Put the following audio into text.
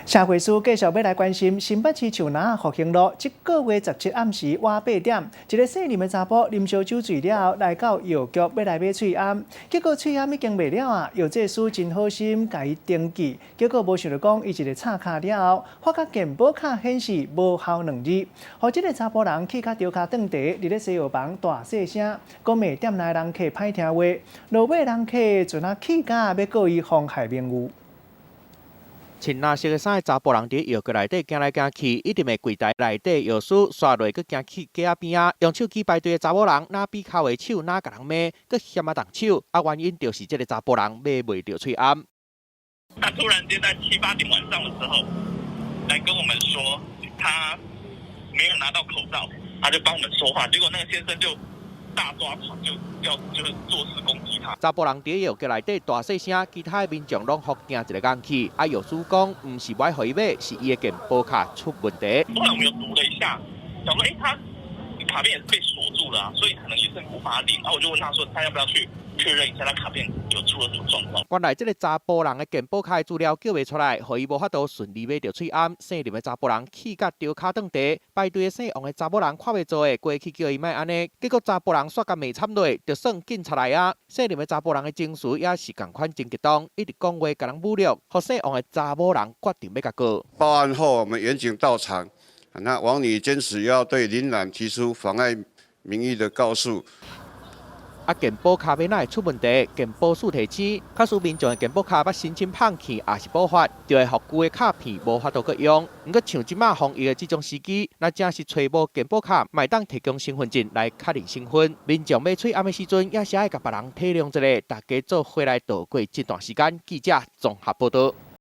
社会司继续要来关心新北市树林复兴路，这个月17暗时晚8点，一个姓林的查甫啉烧酒醉了，来到药局要来买翠暗，结果翠暗已经卖了啊！药剂师真好心，甲伊登记，结果无想到讲伊一个插卡了后，发觉健保卡显示无效2字，互这个查甫人去甲丢卡顿地，伫咧西药房大细声，讲卖店内人客歹听话，落尾人客阵啊气甲要告伊妨害名誉。穿蓝色的衫的查甫人伫药局内底行来行去，一直的柜台内底药水刷落，佮行去架边啊，用手机排队的查某人，哪比靠的手，哪甲人骂，佮嫌啊动手，原因就是这个查甫人买袂到翠暗。他突然间在7、8点晚上的时候，来跟我们说他没有拿到口罩，他就帮我们说话，结果那个先生就大抓狂，就是做事攻击他。查甫人伫药局内底大细声，其他的民众拢互惊一个眼气。啊，药师讲，唔是买互伊买，是伊的健保卡出问题。后来我们有读了一下，想说，他卡片也是被锁住了啊，所以可能也是无法领。然后我就问他说，他要不要去确认一下他卡片有出了什么状况？原来这个查甫人的健保卡的资料叫袂出来，互伊无法度顺利买到翠暗。姓林的查甫人气甲丢卡顿地，排队的姓王的查某人看袂做的，过去叫伊莫安尼。结果查甫人煞甲骂惨落，就算警察来啊。姓林的查甫人的情绪也是同款真激动，一直讲话甲人侮辱，互姓王的查某人决定要甲告。报案后，我们员警到场，那王女坚持要对林兰提出妨碍名誉的告诉。啊，健保卡要哪会出问题？健保署提醒，假使民众的健保卡捌申请放弃，也是补发，就会互旧的卡片无法度搁用。毋过像即马防疫的这种时机，那正是找无健保卡，卖当提供身份证来确认身份。民众买翠暗的时阵，也是爱甲别人体谅一下，大家做回来度过这段时间。记者综合报道。